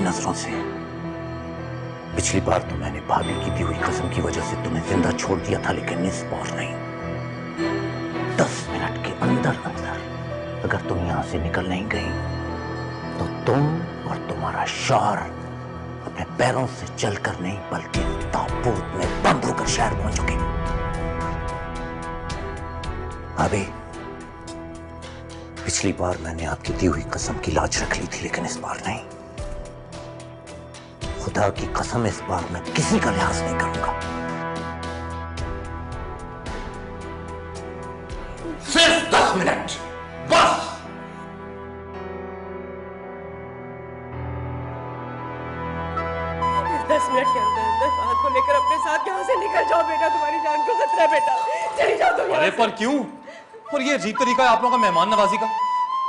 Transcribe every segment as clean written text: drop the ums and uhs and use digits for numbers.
नजरों से। पिछली बार तो मैंने भाभी की दी हुई कसम की वजह से तुम्हें जिंदा छोड़ दिया था, लेकिन इस बार नहीं। 10 मिनट के अंदर अंदर अगर तुम यहां से निकल नहीं गई तो तुम और तुम्हारा शौहर अपने पैरों से चलकर नहीं बल्कि ताबूत में बंद होकर शहर पहुंचोगे। भाभी, पिछली बार मैंने आपकी दी हुई कसम की लाज रख ली थी, लेकिन इस बार नहीं। खुदा की कसम, इस बार मैं किसी का लिहाज नहीं करूंगा। सिर्फ 10 मिनट बस। 10 मिनट के अंदर अंदर फहद को लेकर अपने साथ यहाँ से निकल जाओ बेटा, तुम्हारी जान को खतरा है बेटा, चली जाओ तुम। अरे पर क्यों? और ये अजीब तरीका है आप लोगों का मेहमान नवाजी का।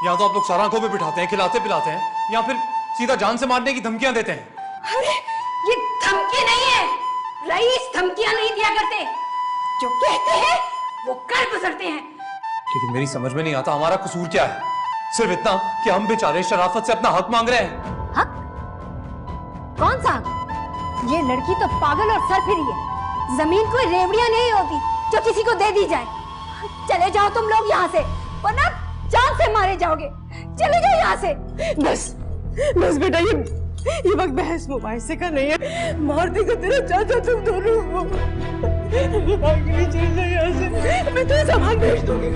यहाँ तो आप लोग सारा आंखों पे बिठाते हैं, खिलाते पिलाते हैं, या फिर सीधा जान से मारने की धमकियां देते हैं। अरे ये धमकी नहीं है, रईस धमकियां नहीं दिया करते, जो कहते हैं वो कर गुजरते हैं। लेकिन मेरी समझ में नहीं आता हमारा कसूर क्या है? सिर्फ इतना कि हम बेचारे शराफत से अपना हक मांग रहे हैं। हक? कौन सा? ये लड़की तो पागल और सरफिरी है। जमीन कोई रेवड़ियां नहीं होती जो किसी को दे दी जाए। चले जाओ तुम लोग यहाँ से, वरना जान से मारे जाओगे। चले जाओ यहाँ से। बस बस बेटा, ये वक्त बहस मुबाहिसे का नहीं है। मार देगा तेरा चाचा तुम दोनों को। आगे चले जाओ यहाँ से, मैं तुम्हें सामान भेज दूंगी।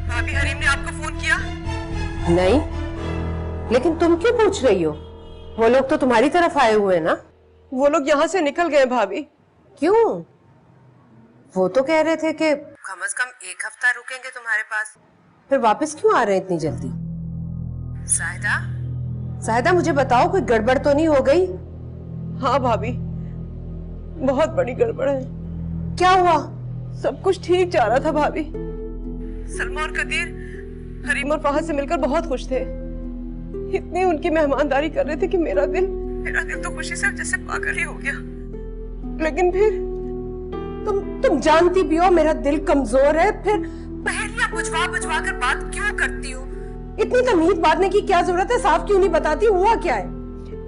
भाभी, हरीम ने आपको फोन किया? नहीं, लेकिन तुम क्यों पूछ रही हो? वो लोग तो तुम्हारी तरफ आए हुए हैं ना? वो लोग यहाँ से निकल गए भाभी। क्यों? वो तो कह रहे थे कि कम से कम 1 हफ्ता रुकेंगे तुम्हारे पास। फिर वापस क्यों आ रहे हैं इतनी जल्दी? साहिदा, मुझे बताओ, कोई गड़बड़ तो नहीं हो गई? हाँ भाभी, बहुत बड़ी गड़बड़ है। क्या हुआ? सब कुछ ठीक जा रहा था भाभी। सलमा और कदीर हरीम और फहद से मिलकर बहुत खुश थे। इतनी उनकी मेहमानदारी कर रहे थे कि मेरा दिल तो खुशी से जैसे पागल ही हो गया। लेकिन फिर तुम जानती भी हो मेरा दिल कमजोर है, फिर पहेलियां बुझवा कर बात क्यों करती हो? इतनी तमीज बांधने की क्या जरूरत है? साफ क्यों नहीं बताती हुआ क्या है?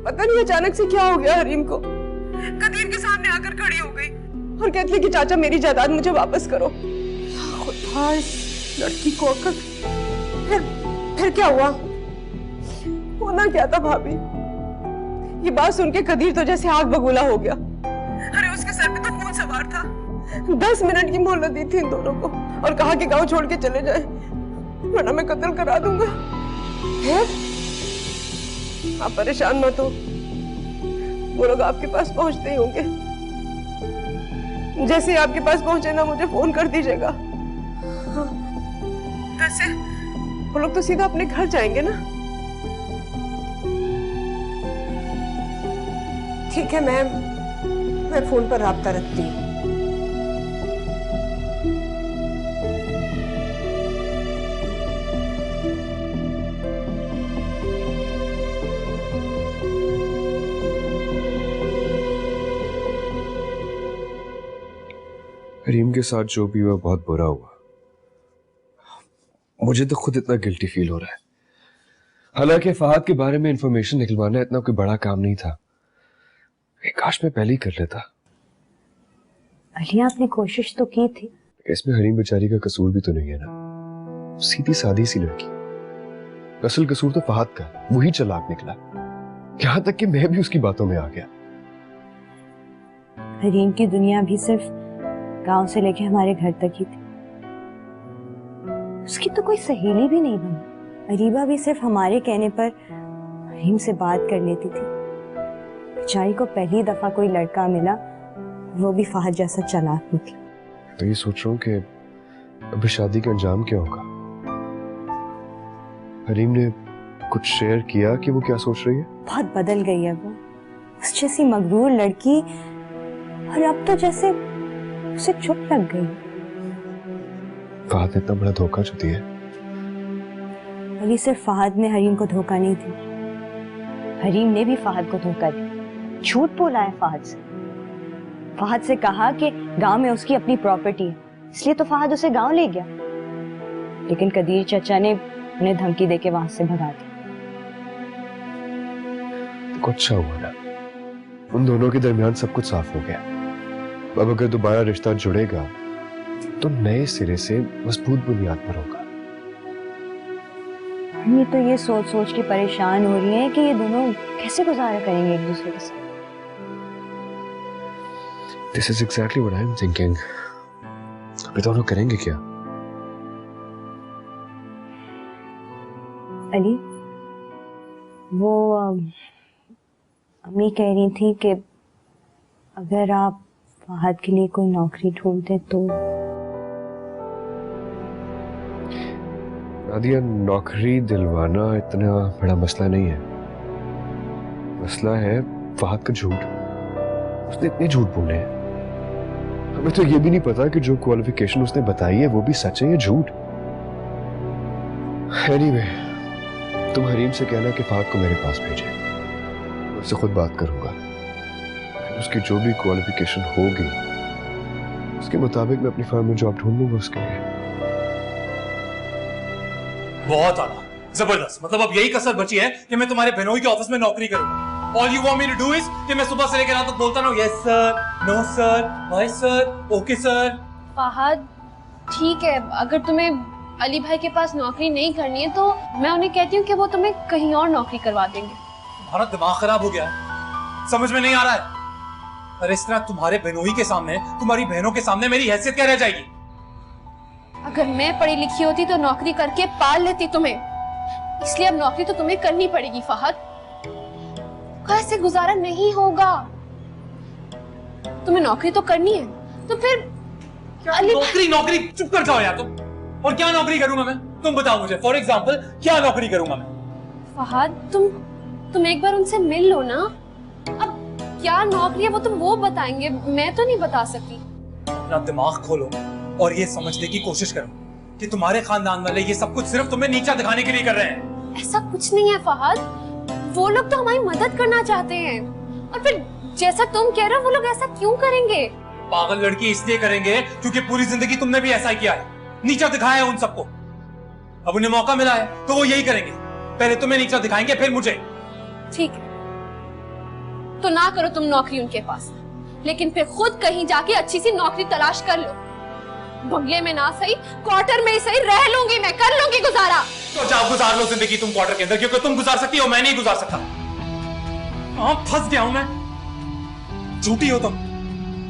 पता नहीं अचानक से क्या हो गया हरीम को। कदीर के सामने आकर खड़ी हो गई और कहती है कि चाचा मेरी जायदाद मुझे वापस करो। खुदा, इस लड़की को अकल। फिर क्या हुआ? होना क्या था भाभी, ये बात सुन के कदीर तो जैसे आग बबूला हो गया। अरे उसके सर पे तो खून सवार था। 10 मिनट की मोहलत दी थी इन दोनों को और कहा कि गांव छोड़ के चले जाए, वरना मैं कत्ल करा दूंगा। आप परेशान मत हो, वो लोग आपके पास पहुंचते ही होंगे। जैसे ही आपके पास पहुंचे ना, मुझे फोन कर दीजिएगा। वैसे वो लोग तो सीधा अपने घर जाएंगे ना? ठीक है, मैं फोन पर राब्ता रखती हूँ। हरीम के साथ जो भी हुआ बहुत बुरा हुआ। मुझे तो खुद इतना गिल्टी फील हो रहा है। हालांकि फहद के बारे में इंफॉर्मेशन निकलवाना इतना कोई बड़ा काम नहीं था। काश मैं पहले ही कर लेता। अली, आपने कोशिश तो की थी। इसमें हरीम बेचारी का कसूर भी तो नहीं है ना। सीधी सादी सी लड़की। असल कसूर तो फहद का, वही चालाक निकला। यहाँ तक कि मैं भी उसकी बातों में आ गया। हरीम की दुनिया भी सिर्फ गांव से लेके हमारे घर तक ही थी। उसकी तो कोई सहेली भी नहीं बनी। अरीबा भी सिर्फ हमारे कहने पर हरीम से बात कर लेती थी। बेचारी को पहली दफा कोई लड़का मिला, वो भी फहद जैसा चालाक निकला। तो ये सोच रहा हूँ कि अभी शादी का अंजाम क्या होगा। हरीम ने कुछ शेयर किया कि वो क्या सोच रही है? बहुत बदल गई है वो। उस जैसी मगरूर लड़की, और अब तो जैसे उसे चुप लग गई। फहद ने इतना बड़ा धोखा जो दिया। अली, सिर्फ फहद ने हरीम को धोखा नहीं दिया, हरीम ने भी फहद को धोखा दिया। झूठ बोला है फहद से। फहद से कहा कि गांव में उसकी अपनी प्रॉपर्टी है, इसलिए तो फहद उसे गांव ले गया, लेकिन कदीर चचा ने उन्हें धमकी देके वहां से भगा दिया। तो अच्छा हुआ ना, उन दोनों के दरमियान सब कुछ साफ हो गया। अब अगर दोबारा रिश्ता जुड़ेगा तो नए सिरे से मजबूत बुनियाद पर होगा। ये तो ये सोच सोच के परेशान हो रही है कि ये दोनों कैसे गुजारा करेंगे एक दूसरे के साथ। This is exactly what I'm thinking. अभी दोनों करेंगे क्या? अली, वो अम्मी कह रही थी कि अगर आप फहद के लिए कोई नौकरी ढूंढते तो। नादिया, नौकरी दिलवाना इतना बड़ा मसला नहीं है। मसला है फहद का झूठ। उसने इतने झूठ बोले हैं, हमें तो ये भी नहीं पता कि जो क्वालिफिकेशन उसने बताई है वो भी सच है या झूठ। Anyway, तुम हरीम से कहना कि फहद को मेरे पास भेजे, मैं उससे खुद बात करूंगा। उसकी जो भी क्वालिफिकेशन होगी उसके मुताबिक मैं अपनी फर्म में जॉब ढूंढ लूंगा उसके लिए। बहुत आला, जबरदस्त। मतलब अब यही कसर बची है कि मैं तुम्हारे बहनोई के ऑफिस में नौकरी करूंगा। All you want me to do is कि मैं सुबह से लेकर रात तक बोलता रहूं, yes sir, no sir, why sir, okay sir। Fahad, ठीक है, अगर तुम्हें अली भाई के पास नौकरी नहीं करनी है तो मैं उन्हें कहती हूँ कि वो तुम्हें कहीं और नौकरी करवा देंगे। तुम्हारा दिमाग खराब हो गया है, समझ में नहीं आ रहा है। अरे इस तरह तुम्हारे बहनोई के सामने, तुम्हारी बहनों के सामने मेरी हैसियत क्या रह जाएगी? अगर मैं पढ़ी लिखी होती तो नौकरी करके पाल लेती तुम्हें, इसलिए अब नौकरी तो तुम्हें करनी पड़ेगी फहद। कैसे गुजारा नहीं होगा, तुम्हें नौकरी तो करनी है तो फिर नौकरी नौकरी चुप कर जाओ यार तुम। और क्या नौकरी करूंगा मैं, तुम बताओ मुझे। फॉर एग्जाम्पल क्या नौकरी करूंगा मैं? फहद, तुम एक बार उनसे मिल लो ना। अब क्या नौकरी है वो बताएंगे, मैं तो नहीं बता सकती। अपना दिमाग खोलो और ये समझने की कोशिश करो कि तुम्हारे खानदान वाले ये सब कुछ सिर्फ तुम्हें नीचा दिखाने के लिए कर रहे हैं। ऐसा कुछ नहीं है फहद, वो लोग तो हमारी मदद करना चाहते हैं, और फिर जैसा तुम कह रहे हो वो लोग ऐसा क्यों करेंगे? पागल लड़की इसलिए करेंगे क्योंकि पूरी जिंदगी तुमने भी ऐसा ही किया है, नीचा दिखाया है उन सबको। अब उन्हें मौका मिला है तो वो यही करेंगे, पहले तुम्हें नीचा दिखाएंगे फिर मुझे। ठीक है, तो ना करो तुम नौकरी उनके पास, लेकिन फिर खुद कहीं जाके अच्छी सी नौकरी तलाश कर लो। बंगले में ना सही, क्वार्टर में ही सही, रह लूंगी मैं, कर लूंगी गुजारा। तो जाओ गुजार लो जिंदगी तुम क्वार्टर के अंदर, क्योंकि तुम गुजार सकती हो, मैं नहीं गुजार सकता। फंस गया हूं मैं। झूठी हो तुम,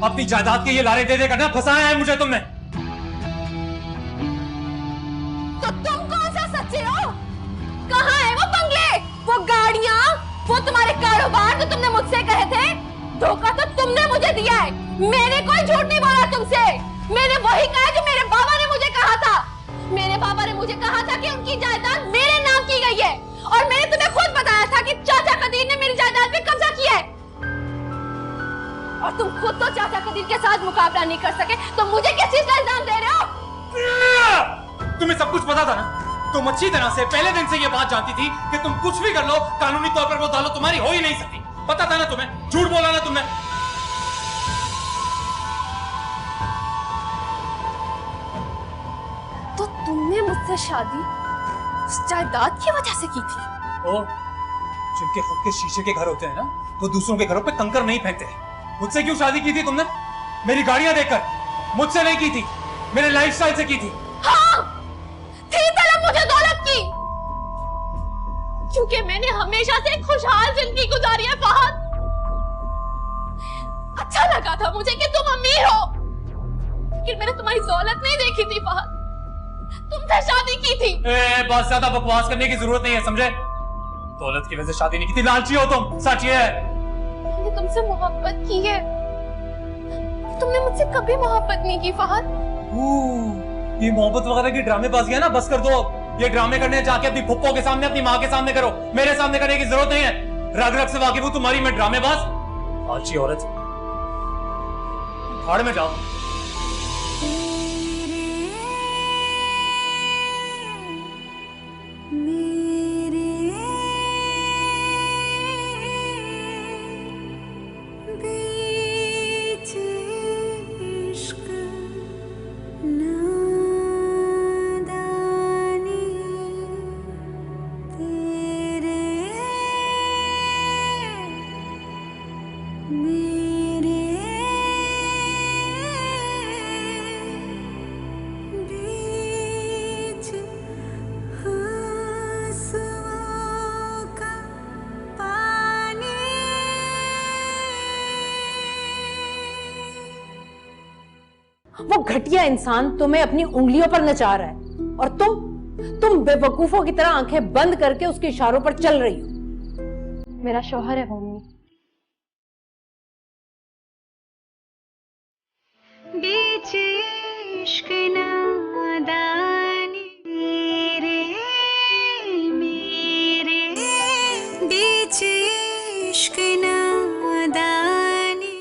अपनी जायदाद के ये लारे दे दे करना फंसाया है मुझे तुमने। तो तुम कौन सा सच्चे हो? कहाँ है वो बंगले, वो गाड़ियां, वो तुम्हारे कारोबार जो तुमने मुझसे कहे थे? धोखा तो तुमने मुझे दिया है, मैंने कोई झूठ नहीं बोला तुमसे। मैंने वही कहा जो मेरे बाबा ने मुझे कहा था। मेरे बाबा ने मुझे कहा था कि उनकी जायदाद मेरे नाम की गई है, और मैंने तुम्हें खुद बताया था कि चाचा कदीर ने मेरी जायदाद पे कब्जा किया है। और तुम खुद तो चाचा कदीर के साथ मुकाबला नहीं कर सके, तो मुझे किस चीज का इल्जाम दे रहे हो? तुम्हें सब कुछ पता था ना? तुम अच्छी तरह से पहले दिन से ये बात जानती थी कि तुम कुछ भी कर लो, कानूनी तौर पर वो दालो तुम्हारी हो ही नहीं सकती। पता था ना तुम्हें, झूठ बोला ना तुमने। तो तुमने मुझसे शादी उस जायदाद की वजह से की थी? ओ, जिनके खुद के शीशे के घर होते हैं ना, वो दूसरों के घरों पे कंकर नहीं फेंकते। मुझसे क्यों शादी की थी तुमने? मेरी गाड़ियां देखकर? मुझसे नहीं की थी, मेरे लाइफस्टाइल से की थी। हाँ, थी तलब मुझे दौलत की, क्योंकि मैंने हमेशा से खुशहाल जिंदगी गुजारी है फहद। अच्छा लगा था मुझे कि तुम अमीर हो, लेकिन मैंने तुम्हारी दौलत नहीं देखी थी फहद, तुमसे शादी की थी। बस ज्यादा बकवास करने की जरूरत नहीं है, समझे? दौलत की वजह से शादी नहीं की थी, लालची हो तुम, सच ये है। मैंने तुमसे मोहब्बत की है, तुमने मुझसे कभी मोहब्बत नहीं की फहद। ये मोहब्बत वगैरह की ड्रामेबाजी है ना, बस कर दो। ये ड्रामे करने जाके अपनी फुप्पो के सामने, अपनी माँ के सामने करो, मेरे सामने करने की जरूरत नहीं है। रग रग से वाकिफ हूं तुम्हारी मैं ड्रामेबाज, लालची औरत। भाड़ में जाओ। न वो घटिया इंसान तुम्हें अपनी उंगलियों पर नचा रहा है और तुम बेवकूफों की तरह आंखें बंद करके उसके इशारों पर चल रही हो। मेरा शौहर है मम्मी। बीच इश्क नादानी रे मेरे, बीच इश्क नादानी।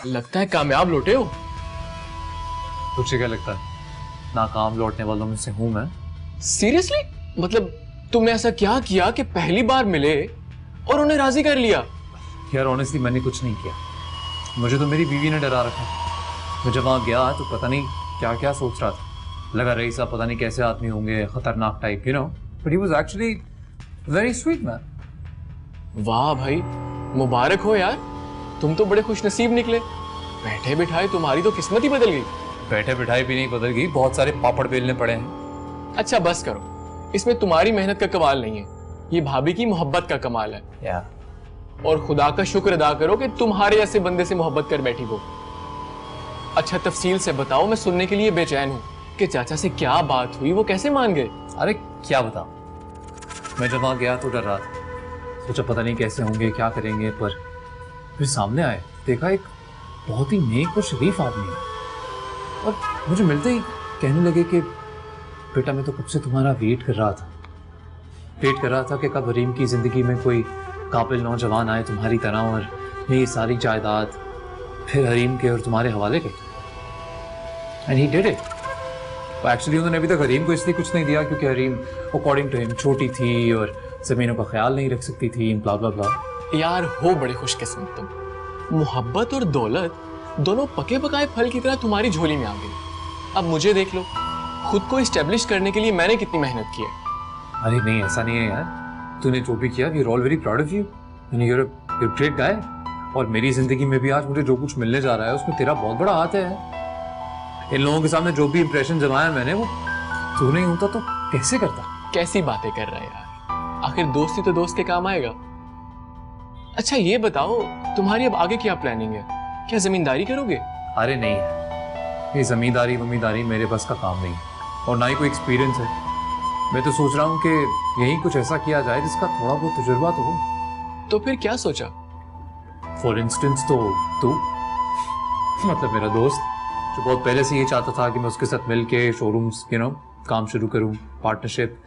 लगता है कामयाब लौटे हो। तुझे क्या लगता है नाकाम लौटने वालों में से हूं मैं? सीरियसली? मतलब तुमने ऐसा क्या किया कि पहली बार मिले और उन्हें राजी कर लिया? यार ऑनेस्टली मैंने कुछ नहीं किया, मुझे तो मेरी बीवी ने डरा रखा। मैं जब वहां गया तो पता नहीं क्या क्या सोच रहा था, लगा रही साहब पता नहीं कैसे आदमी होंगे, खतरनाक type, you know, but he was actually very sweet man. वाह भाई, मुबारक हो यार, तुम तो बड़े खुश नसीब निकले। बैठे बिठाए तुम्हारी तो किस्मत ही बदल गई। बैठे बिठाए भी नहीं बदल गई, बहुत सारे पापड़ बेलने पड़े हैं। अच्छा बस करो, इसमें तुम्हारी मेहनत का कमाल नहीं है, ये भाभी की मोहब्बत का कमाल है। और खुदा का शुक्र अदा करो कि तुम्हारे जैसे बंदे से मोहब्बत कर बैठी वो। अच्छा तफसील से बताओ, मैं सुनने के लिए बेचैन हूँ कि चाचा से क्या बात हुई, वो कैसे मान गए? अरे क्या बताऊं, मैं जब वहां गया तो डर रहा था, सोचा पता नहीं कैसे होंगे, क्या करेंगे, पर फिर सामने आए, देखा एक बहुत ही नेक और शरीफ आदमी है और मुझे मिलते ही कहने लगे कि बेटा मैं तो कब से तुम्हारा वेट कर रहा था कि कब हरीम की जिंदगी में कोई काबिल नौजवान आए तुम्हारी तरह और मेरी सारी जायदाद फिर हरीम के और तुम्हारे हवाले कर। And he did it. Actually उन्होंने अभी तक हरीम को इसलिए कुछ नहीं दिया क्योंकि हरीम अकॉर्डिंग टू हिम छोटी थी और जमीनों का ख्याल नहीं रख सकती थी, ब्ला ब्ला ब्ला। यार हो बड़े खुशकिस्मत तुम, मोहब्बत और दौलत दोनों पके पकाए फल की तरह तुम्हारी झोली में आ गई। अब मुझे देख लो, खुद को इस्टेब्लिश करने के लिए मैंने कितनी मेहनत की है। अरे नहीं ऐसा नहीं है यार, तूने जो भी किया we are all very proud of you, you are a great guy. और मेरी जिंदगी में भी आज मुझे जो कुछ मिलने जा रहा है उसमें तेरा बहुत बड़ा हाथ है। इन लोगों के सामने जो भी इंप्रेशन जमाया मैंने वो तू नहीं होता तो कैसे करता। कैसी बातें कर रहा है यार, आखिर दोस्ती तो दोस्त के काम आएगा। अच्छा ये बताओ, तुम्हारी अब आगे क्या प्लानिंग है? क्या जमींदारी करोगे? अरे नहीं, ये जमींदारी वमींदारी मेरे बस का काम नहीं और ना ही कोई एक्सपीरियंस है। मैं तो सोच रहा हूँ कि यही कुछ ऐसा किया जाए जिसका थोड़ा बहुत तजुर्बा तो हो। तो फिर क्या सोचा? फॉर इंस्टेंस तो तू, मतलब मेरा दोस्त जो बहुत पहले से ये चाहता था कि मैं उसके साथ मिलके शोरूम्स यू नो काम शुरू करूँ, partnership,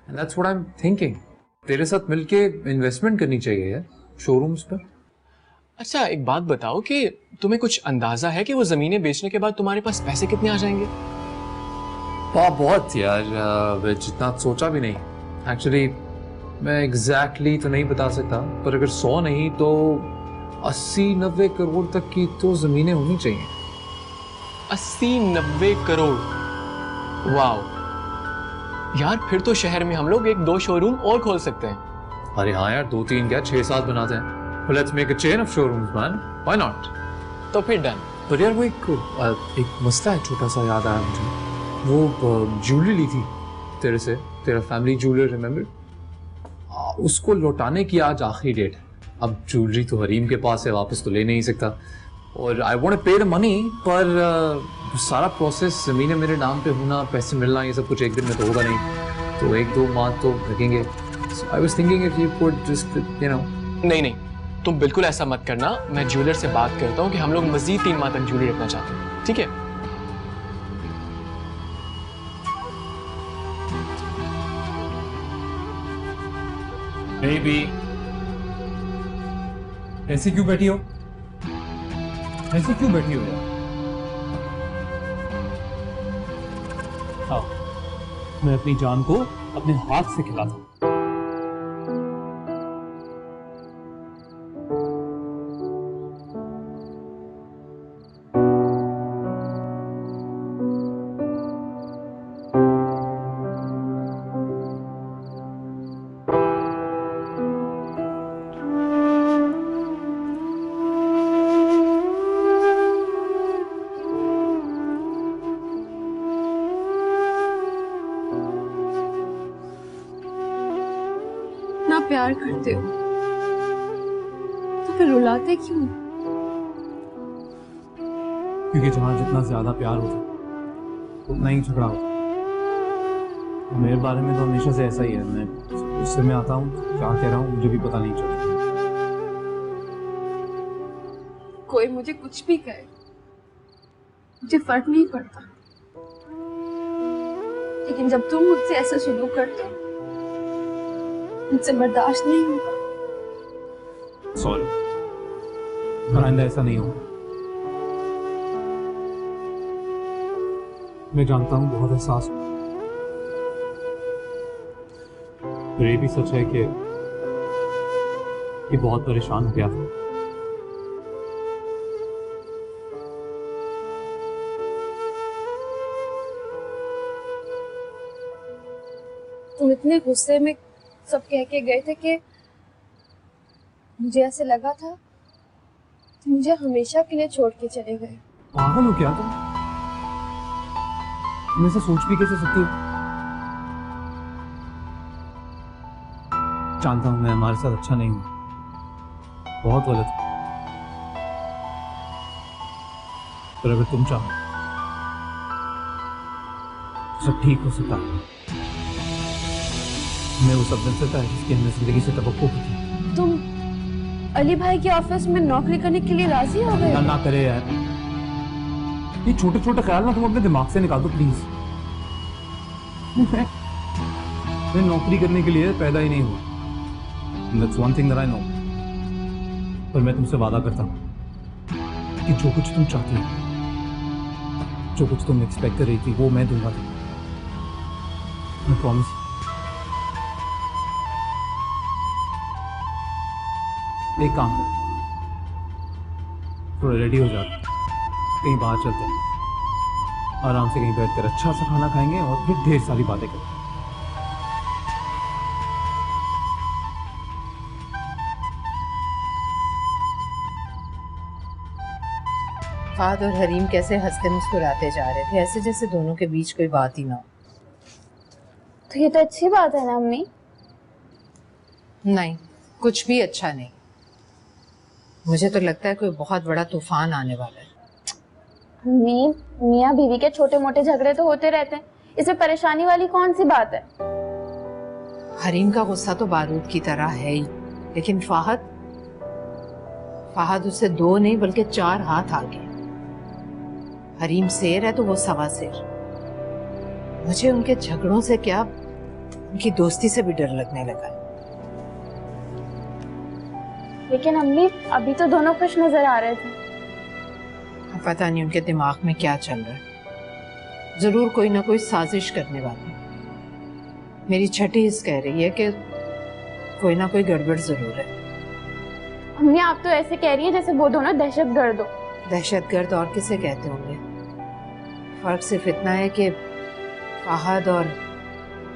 and that's what I am thinking. तेरे साथ मिलके इन्वेस्टमेंट करनी चाहिए यार शोरूम्स पर। अच्छा एक बात बताओ कि तुम्हें कुछ अंदाजा है कि वो जमीनें बेचने के बाद तुम्हारे पास पैसे कितने आ जाएंगे? बहुत यार, जितना सोचा भी नहीं। एक्चुअली मैं एग्जैक्टली तो नहीं बता सकता, पर अगर 100 नहीं तो 80-90 करोड़ तक की तो जमीनें होनी चाहिए। 80-90 करोड़? वाह यार, फिर तो शहर में हम लोग 1-2 शोरूम और खोल सकते हैं। अरे हाँ यार, 2-3 क्या 6-7 बनाते हैं। Let's make a chain of showrooms man, why not? तो फिर डन। पर यार वो एक मसला है, छोटा सा याद आया मुझे। वो ज्वेलरी ली थी तेरे से, तेरा फैमिली ज्वेलर, रिमेंबर? उसको लौटाने की आज आखिरी डेट है। अब ज्वेलरी तो हरीम के पास है, वापस तो ले नहीं सकता और आई वांट टू पे द मनी, पर सारा प्रोसेस ज़मीनें मेरे नाम पे होना, पैसे मिलना, ये सब कुछ एक दिन में तो होगा नहीं, तो 1-2 माह तो लगेंगे। I was thinking if you could just you know. नहीं, तुम बिल्कुल ऐसा मत करना। मैं ज्वेलर से बात करता हूँ कि हम लोग मजीद 3 माह तक ज्वेलरी रखना चाहते हैं, ठीक है? बेबी ऐसे क्यों बैठी हो? ऐसे क्यों बैठी हो यार? आओ, मैं अपनी जान को अपने हाथ से खिलाता हूं। ना प्यार करते हो तो फिर रुलाते क्यों? क्योंकि जहां जितना ज्यादा प्यार होता उतना ही झगड़ा होता। तो मेरे बारे में तो हमेशा से ऐसा ही है, मैं गुस्से में आता हूँ, क्या कह रहा हूँ मुझे भी पता नहीं चलता। कोई मुझे कुछ भी कहे, मुझे फर्क नहीं पड़ता, लेकिन जब तुम मुझसे ऐसा सलूक करते हो मुझसे बर्दाश्त नहीं होगा। सॉरी, आइंदा ऐसा नहीं होगा। मैं जानता हूँ बहुत एहसास हो, तो ये भी सच है कि बहुत परेशान हो गया था। तुम इतने गुस्से में सब कह के गए थे कि मुझे ऐसे लगा था कि मुझे हमेशा के लिए छोड़ के चले गए। पागल हो क्या तुम ऐसा सोच भी कैसे सकती हो? जानता हूं मैं हमारे साथ अच्छा नहीं हूं, बहुत गलत हूं, पर अगर तुम चाहो तो सब ठीक हो सकता है। मैं वो सब दिन से था जिसकी हमने जिंदगी से तवक्को की थी। तुम अली भाई के ऑफिस में नौकरी करने के लिए राजी हो गए? ना करे यार, ये छोटे छोटे ख्याल ना तुम अपने दिमाग से निकाल दो प्लीज। मैं नौकरी करने के लिए पैदा ही नहीं हुआ, That's one thing that I know। पर मैं तुमसे वादा करता हूँ कि जो कुछ तुम चाहती हो, जो कुछ तुम एक्सपेक्ट कर रही थी, वो मैं दूंगा तुम्हें। मैं प्रॉमिस। एक काम कर, थोड़ा रेडी हो जा, कहीं बाहर चलते हैं, आराम से कहीं बैठकर अच्छा सा खाना खाएंगे और फिर ढेर सारी बातें करेंगे। फहद और हरीम कैसे हंसते मुस्कुराते जा रहे थे, ऐसे जैसे दोनों के बीच कोई बात ही ना हो। तो ये तो अच्छी बात है ना अम्मी? नहीं, कुछ भी अच्छा नहीं। मुझे तो लगता है कोई बहुत बड़ा तूफान आने वाला है। अम्मी, मियाँ बीवी के छोटे मोटे झगड़े तो होते रहते हैं, इसमें परेशानी वाली कौन सी बात है? हरीम का गुस्सा तो बारूद की तरह है ही, लेकिन फहद उससे 2 नहीं बल्कि 4 हाथ आगे। हरीम शेर है तो वो सवा शेर। मुझे उनके झगड़ों से क्या, उनकी दोस्ती से भी डर लगने लगा है। लेकिन अम्मी, अभी तो दोनों खुश नजर आ रहे थे। पता नहीं उनके दिमाग में क्या चल रहा है, जरूर कोई ना कोई साजिश करने वाले। मेरी छठी हिस्स कह रही है कि कोई ना कोई गड़बड़ जरूर है। अम्मी, आप तो ऐसे कह रही है जैसे वो दोनों दहशतगर्द हो। दहशतगर्द और किसे कहते होंगे? फर्क सिर्फ इतना है कि फहद और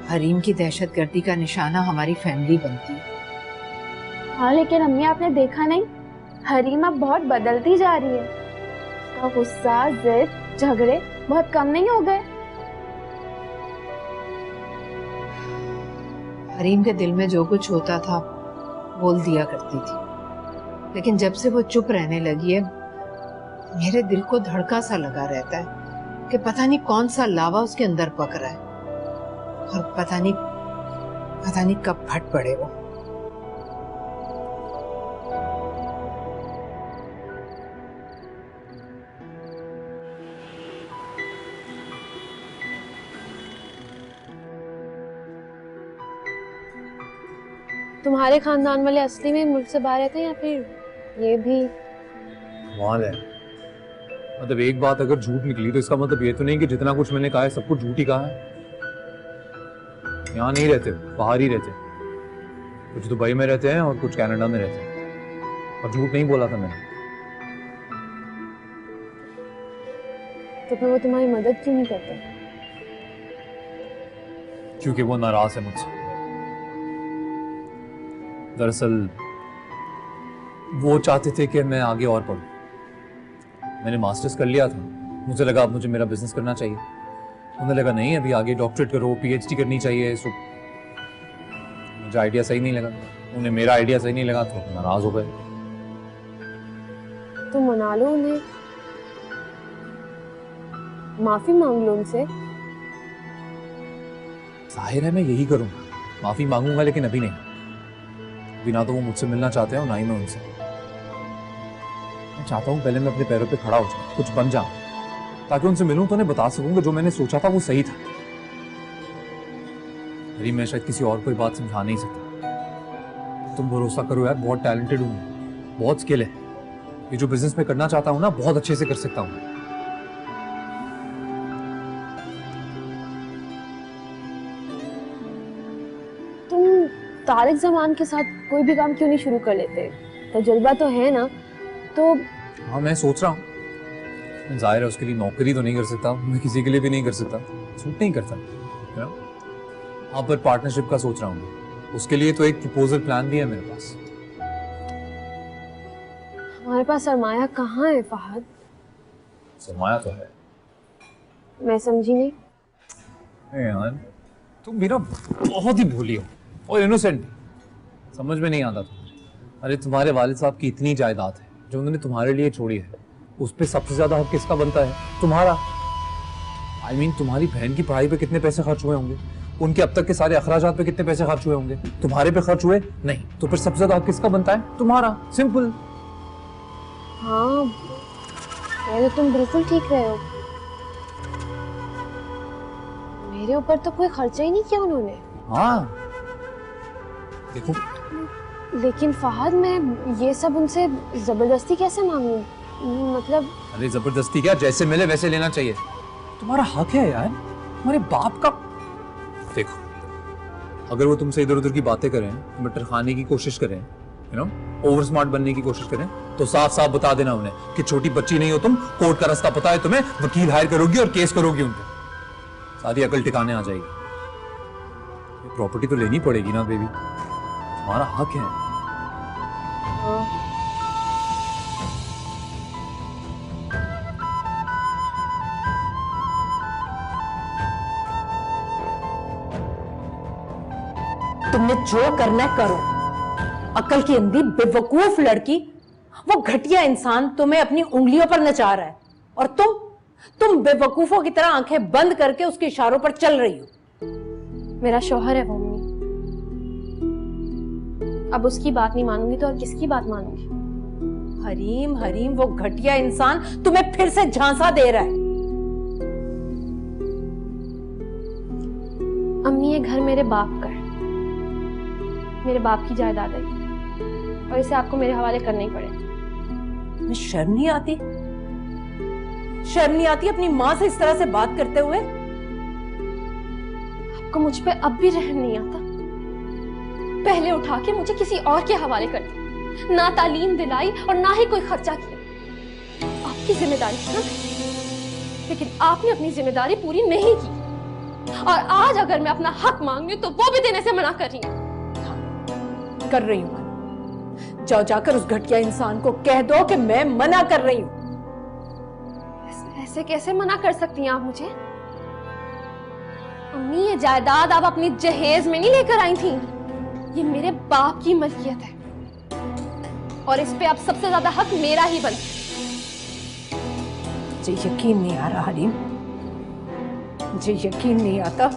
हरीम की दहशतगर्दी का निशाना हमारी फैमिली बनती है। हाँ, लेकिन अम्मी आपने देखा नहीं, हरीम अब बहुत बदलती जा रही है। उसका गुस्सा, जिद, झगड़े बहुत कम नहीं हो गए? हरीम के दिल में जो कुछ होता था बोल दिया करती थी, लेकिन जब से वो चुप रहने लगी है, मेरे दिल को धड़का सा लगा रहता है कि पता नहीं कौन सा लावा उसके अंदर पक रहा है और पता नहीं कब फट पड़े वो। तुम्हारे खानदान वाले असली में मुल्क से बाहर रहते हैं या फिर ये भी? कमाल है, मतलब एक बात अगर झूठ निकली तो इसका मतलब ये तो नहीं कि जितना कुछ मैंने कहा है सब कुछ झूठ ही कहा है। यहाँ नहीं रहते, बाहर ही रहते, कुछ दुबई में रहते हैं और कुछ कनाडा में रहते हैं, और झूठ नहीं बोला था मैंने। तो फिर वो तुम्हारी मदद क्यों नहीं करते? क्योंकि वो नाराज है मुझसे। दरअसल वो चाहते थे कि मैं आगे और पढूं। मैंने मास्टर्स कर लिया था, मुझे लगा अब मुझे मेरा बिजनेस करना चाहिए। उन्हें लगा नहीं, अभी आगे डॉक्टरेट करो, पीएचडी करनी चाहिए। सो मुझे आइडिया सही नहीं लगा, उन्हें मेरा आइडिया सही नहीं लगा, तो नाराज हो गए। तो मना लो उन्हें। माफी मांग लो उनसे। जाहिर है मैं यही करूंगा, माफी मांगूंगा, लेकिन अभी नहीं। अभी ना तो वो मुझसे मिलना चाहते हैं और ना ही मैं उनसे। मैं चाहता हूँ पहले मैं अपने पैरों पे खड़ा हो जाऊं, कुछ बन जाऊं, ताकि उनसे मिलूं तो उन्हें बता सकूं कि जो मैंने सोचा था वो सही था। अरे मैं शायद किसी और को बात समझा नहीं सकता। तुम भरोसा करो यार, बहुत टैलेंटेड हूँ, बहुत स्किल है। ये जो बिजनेस मैं करना चाहता हूँ ना, बहुत अच्छे से कर सकता हूँ। तुम तारिक जमान के साथ कोई भी काम क्यों नहीं शुरू कर लेते? तजुर्बा तो है ना। तो हाँ मैं सोच रहा हूँ, जाहिर है उसके लिए नौकरी तो नहीं कर सकता, मैं किसी के लिए भी नहीं कर सकता, सूट नहीं करता। हाँ पर पार्टनरशिप का सोच रहा हूँ, उसके लिए तो एक प्रपोजल प्लान भी है मेरे पास। हमारे पास सरमाया कहाँ है फहद? सरमाया तो है। मैं समझी नहीं। यार तुम भी ना बहुत ही भोली हो और इनोसेंट, समझ में नहीं आता तुम्हारे। अरे तुम्हारे वालिद साहब की इतनी जायदाद है जो उन्होंने तुम्हारे लिए छोड़ी है, उस पे सबसे ज्यादा हक किसका बनता है? तुम्हारा। I mean, तुम्हारी बहन की पढ़ाई पे कितने पैसे खर्च हुए होंगे, उनके अब तक के सारे अखराजात पे कितने पैसे खर्च हुए होंगे, तुम्हारे पे खर्च हुए नहीं, तो फिर सबसे ज्यादा हक किसका बनता है? तुम्हारा। सिंपल। हाँ ये तो तुम बिल्कुल ठीक रहे हो। मेरे ऊपर तो कोई खर्चा ही नहीं किया उन्होंने। हाँ देखो, लेकिन फहद मैं ये सब उनसे जबरदस्ती कैसे मांगू? मतलब अरे जबरदस्ती क्या, जैसे मिले वैसे लेना चाहिए, तुम्हारा हक है यार, तुम्हारे बाप का। देखो अगर वो तुमसे इधर उधर की बातें करें, मटर खाने की कोशिश करें, यू नो ओवर स्मार्ट बनने की कोशिश करें, तो साफ साफ बता देना उन्हें कि छोटी बच्ची नहीं हो तुम, कोर्ट का रास्ता पता है तुम्हें, वकील हायर करोगी और केस करोगी उन पे, सारी अकल ठिकाने आ जाएगी। ये प्रॉपर्टी तो लेनी पड़ेगी ना बेबी, तुम्हारा हक है। तुमने जो करना है करो। अकल की अंधी बेवकूफ लड़की, वो घटिया इंसान तुम्हें अपनी उंगलियों पर नचा रहा है और तुम बेवकूफों की तरह आंखें बंद करके उसके इशारों पर चल रही हो। मेरा शौहर है वो मम्मी, अब उसकी बात नहीं मानूंगी तो और किसकी बात मानूंगी? हरीम हरीम वो घटिया इंसान तुम्हें फिर से झांसा दे रहा है। अम्मी ये घर मेरे बाप का है, मेरे बाप की जायदाद है और इसे आपको मेरे हवाले करना ही पड़ेगा। तुम्हें शर्म नहीं आती? शर्म नहीं आती अपनी माँ से इस तरह से बात करते हुए? आपको मुझ पे अब भी रहम नहीं आता? पहले उठा के मुझे किसी और के हवाले कर दिया, ना तालीम दिलाई और ना ही कोई खर्चा किया। आपकी जिम्मेदारी थी ना, लेकिन आपने अपनी जिम्मेदारी पूरी नहीं की और आज अगर मैं अपना हक मांग लूं तो वो भी देने से मना कर रही हूँ। कर रही हूं, जाओ जाकर उस घटिया इंसान को कह दो कि मैं मना कर रही हूं। ऐसे कैसे मना कर सकती हैं आप मुझे? अम्मी ये जायदाद आप अपनी जहेज में नहीं लेकर आई थी, ये मेरे बाप की मलकियत है और इस पे अब सबसे ज्यादा हक मेरा ही बनता है। मुझे यकीन नहीं आ रहा हलीम, मुझे यकीन नहीं आता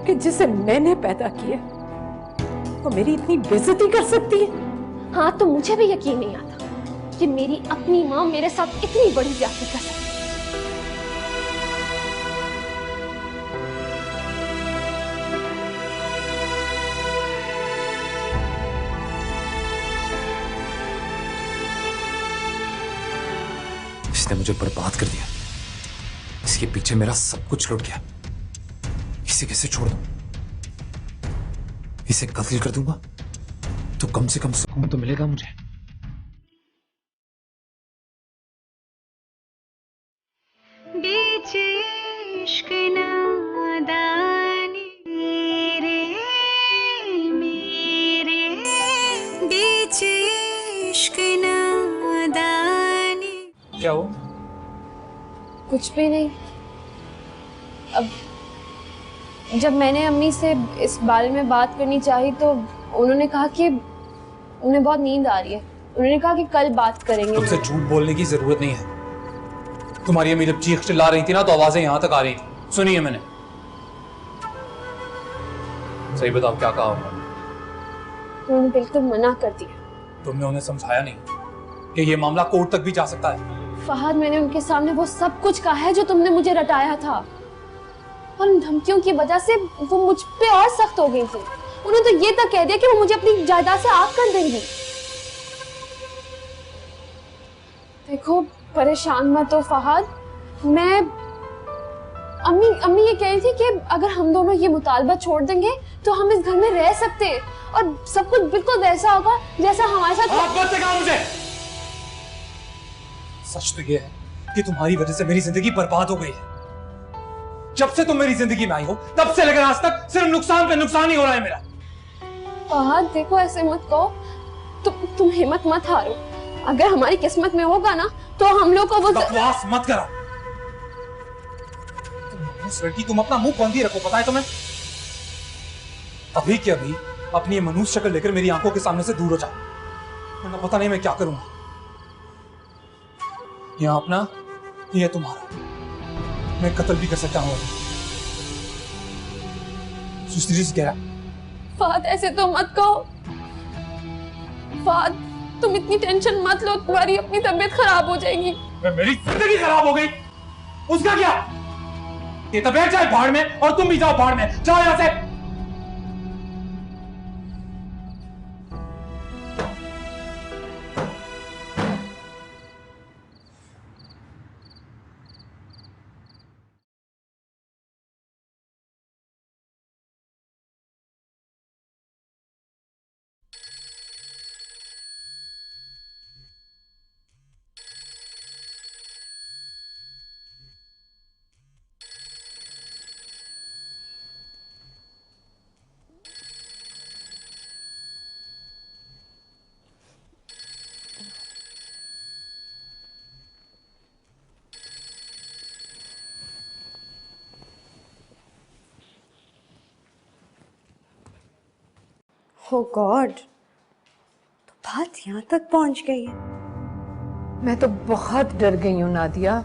कि जिसे मैंने पैदा किया वो मेरी इतनी बेइज्जती कर सकती है। हाँ तो मुझे भी यकीन नहीं आता कि मेरी अपनी माँ मेरे साथ इतनी बड़ी ज्यादती कर सकती है। इसने मुझे बर्बाद कर दिया, इसके पीछे मेरा सब कुछ लुट गया। इसे कैसे छोड़ दूं? इसे कत्ल कर दूंगा तो कम से कम सुकून तो मिलेगा मुझे। बीच इश्क नादानी रे मेरे, बीच इश्क नादानी। क्या हो? कुछ भी नहीं। अब जब मैंने अम्मी से इस बारे में बात करनी चाही तो उन्होंने कहा कि उन्हें बहुत नींद आ रही है। उन्होंने कहा कि कल बात करेंगे। तुमसे झूठ बोलने की जरूरत नहीं है, तुम्हारी अम्मी जब चीख चिल्ला रही थी ना तो आवाजें यहां तक आ रही थी, सुनी है मैंने। सही बताओ क्या कहा उन्होंने? उन्होंने बिल्कुल मना कर दिया। तुमने उन्हें समझाया नहीं कि ये मामला कोर्ट तक भी जा सकता है? फहद, मैंने उनके सामने वो सब कुछ कहा है जो तुमने मुझे रटाया था, और उन धमकियों की वजह से वो मुझ पे और सख्त हो गई थी। उन्होंने तो ये तक कह दिया कि वो मुझे अपनी जायदाद से आग कर देंगी। देखो, परेशान मत हो फहद। मैं अम्मी ये कह रही थी कि अगर हम दोनों ये मुतालबा छोड़ देंगे तो हम इस घर में रह सकते हैं और सब कुछ बिल्कुल वैसा होगा जैसा हमारे साथ। आप मत सिखाओ मुझे। सच तो ये है कि तुम्हारी वजह से मेरी जिंदगी बर्बाद हो गई है। जब से तुम मेरी जिंदगी में आई हो तब से लेकर आज तक सिर्फ नुकसान पे नुकसान ही हो रहा है मेरा। फहद देखो, ऐसे मत कहो। तुम हिम्मत मत हारो। अगर हमारी किस्मत में होगा ना तो हम लोग को वो। बकवास मत करो। तुम अपना मुंह बंद ही रखो, पता है तुम्हें? अभी के अभी अपनी मनुष्य शक्ल लेकर मेरी आंखों के सामने से दूर हो जाओ, वरना पता नहीं मैं क्या करूंगा। यहां अपना, ये तुम्हारा। मैं कत्ल भी कर सकता हूं। फहद ऐसे तो मत कहो। फहद तुम इतनी टेंशन मत लो, तुम्हारी अपनी तबीयत खराब हो जाएगी। मेरी जिंदगी खराब हो गई, उसका क्या? ये तबीयत जाए भाड़ में और तुम भी जाओ भाड़ में। जाओ यहां से। ओ गॉड, तो बात यहाँ तक पहुंच गई है। मैं तो बहुत डर गई हूँ नादिया।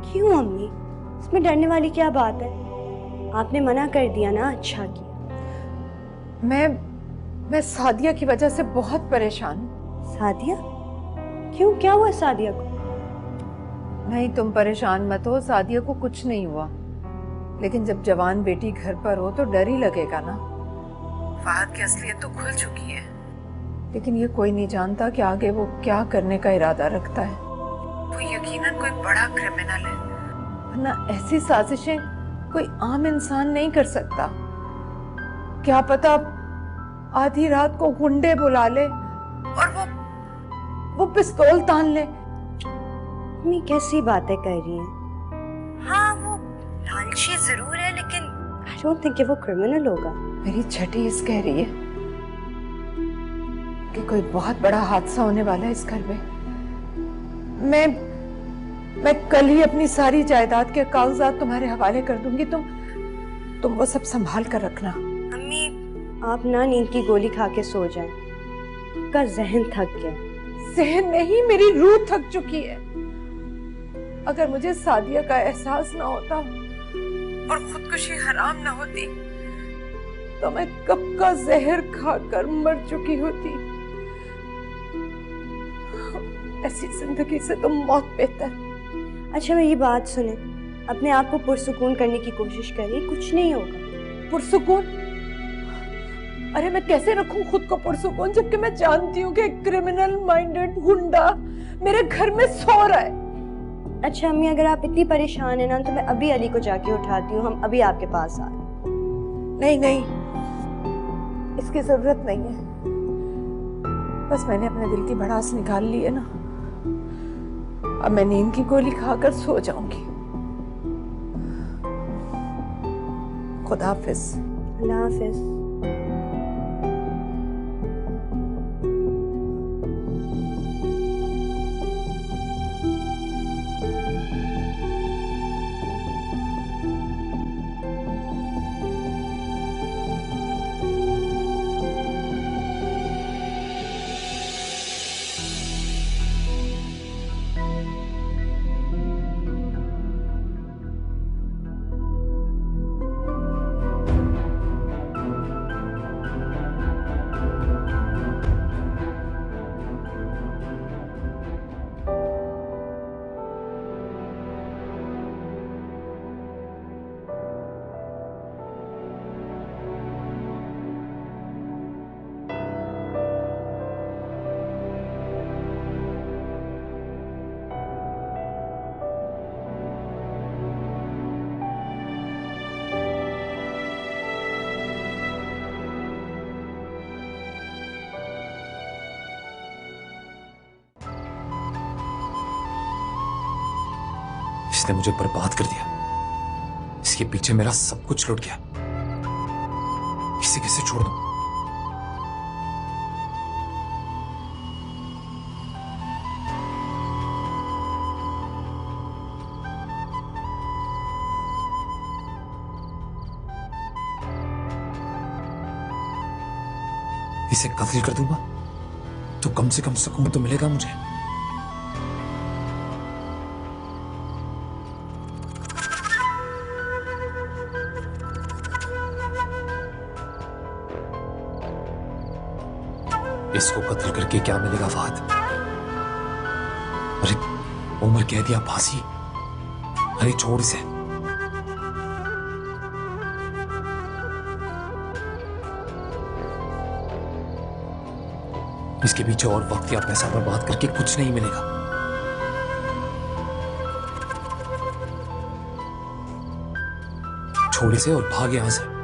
क्यों अम्मी, इसमें डरने वाली क्या बात है? आपने मना कर दिया ना, अच्छा किया। मैं सादिया की वजह से बहुत परेशान हूँ। सादिया? क्यों, क्या हुआ सादिया को? नहीं, तुम परेशान मत हो, सादिया को कुछ नहीं हुआ। लेकिन जब जवान बेटी घर पर हो तो डर ही लगेगा ना। फहद की असलियत तो खुल चुकी है, लेकिन ये कोई नहीं जानता कि आगे वो क्या करने का इरादा रखता है। वो यकीनन कोई बड़ा क्रिमिनल है, वरना ऐसी साजिशें कोई आम इंसान नहीं कर सकता। क्या पता आधी रात को गुंडे बुला ले और वो पिस्तौल तान ले। मम्मी कैसी बातें कर रही हैं? हाँ वो लालची जरूर है, लेकिन आई डोंट थिंक वो क्रिमिनल होगा। मेरी छठी इस कह रही है कि कोई बहुत बड़ा हादसा होने वाला है इस घर में। मैं कल ही अपनी सारी जायदाद के कागजात तुम्हारे हवाले कर दूंगी। तुम वो सब संभाल कर रखना। अम्मी आप ना नींद की गोली खा के सो जाएं, आपका जहन थक गया। जहन नहीं, मेरी रूह थक चुकी है। अगर मुझे सादिया का एहसास ना होता और खुदकुशी हराम ना होती तो मैं कब का जहर खाकर मर चुकी होती। ऐसी जिंदगी से तो मौत बेहतर। अच्छा मेरी बात सुने, अपने आप को पुरसुकून करने की कोशिश करिए, कुछ नहीं होगा। पुरसुकून? अरे मैं कैसे रखूं खुद को पुरसुकून, जबकि मैं जानती हूँ कि क्रिमिनल माइंडेड गुंडा मेरे घर में सो रहा है। अच्छा अम्मी, अगर आप इतनी परेशान है ना तो मैं अभी अली को जाके उठाती हूँ, हम अभी आपके पास आ रहे हैं। नहीं, इसकी जरूरत नहीं है। बस मैंने अपने दिल की भड़ास निकाल ली है ना, अब मैं नींद की गोली खाकर सो जाऊंगी। खुदा हाफिज। अल्लाह हाफिज। इसने मुझे बर्बाद कर दिया। इसके पीछे मेरा सब कुछ लुट गया। इसे कैसे छोड़ दूं? इसे कत्ल कर दूंगा तो कम से कम सुकून तो मिलेगा मुझे। इसको कत्ल करके क्या मिलेगा फहद? अरे उम्र कह दिया फांसी। अरे छोड़ इसे। इसके पीछे और वक्त या पैसा बर्बाद करके कुछ नहीं मिलेगा। छोड़ इसे और भाग यहां से।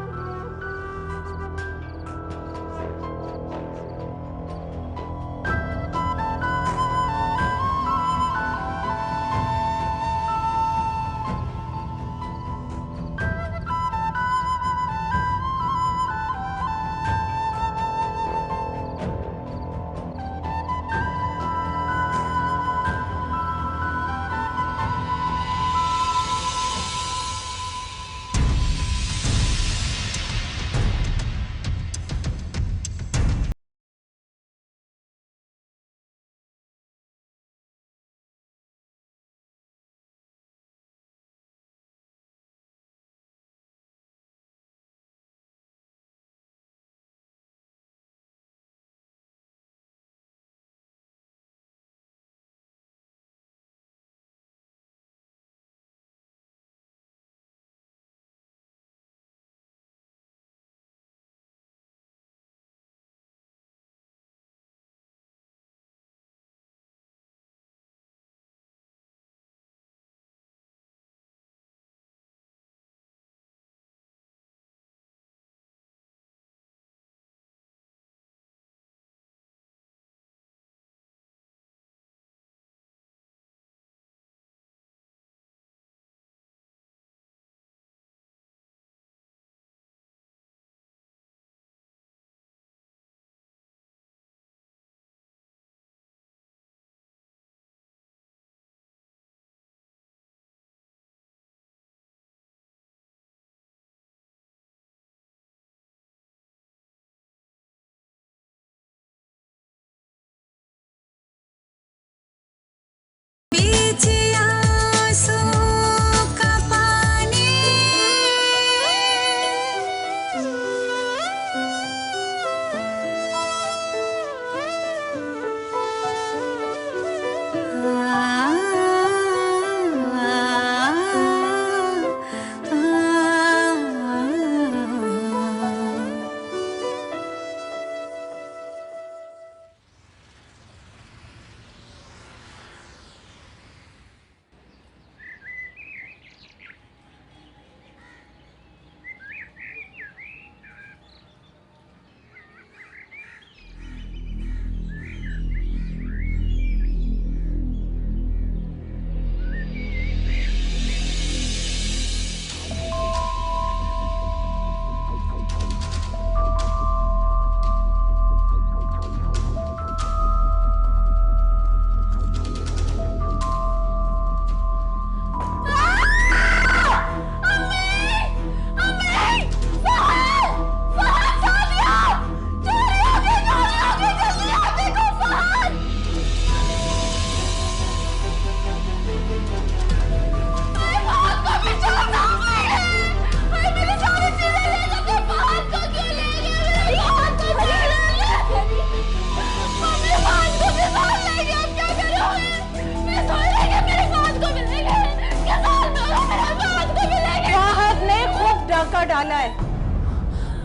डाला है।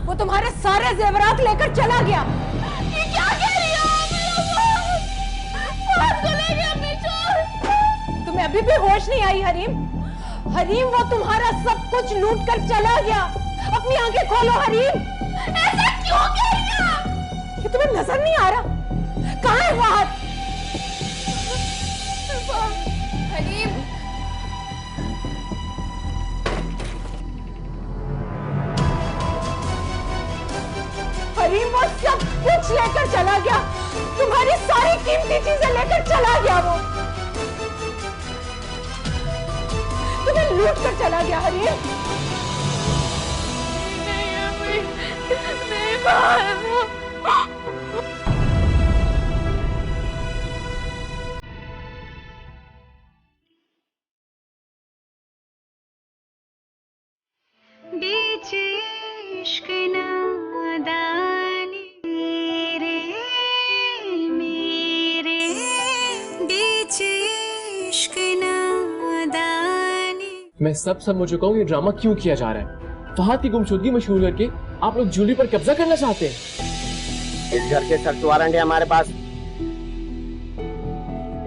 वो तुम्हारे सारे जेवरात लेकर चला गया। ये क्या कह रही हो? मेरा को ले गया बेचोर। तुम्हें अभी भी होश नहीं आई हरीम? हरीम वो तुम्हारा सब कुछ लूट कर चला गया। अपनी आंखें खोलो हरीम। ऐसा क्यों कह रही हो? ये तुम्हें नजर नहीं आ रहा? कहाँ है फहद? हरीम कीमती चीजें लेकर चला गया वो, तुम्हें लूट कर चला गया हरीम। बीच इश्क नादानी मेरे बीच इश्क नादानी। मैं सब समझ चुका हूँ ये ड्रामा क्यों किया जा रहा है। फहद की गुमशुदगी मशहूर करके आप लोग जूली पर कब्जा करना चाहते हैं। इस घर के सख्त वारंट है हमारे पास,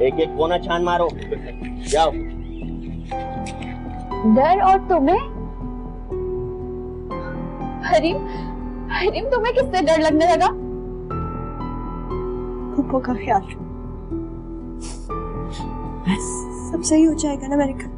एक एक कोना छान मारो, जाओ। डर और तुम्हें हरीम, हरीम तुम्हें किससे डर लगने लगा? फूफो का ख्याल, सब सही हो जाएगा ना मेरे घर।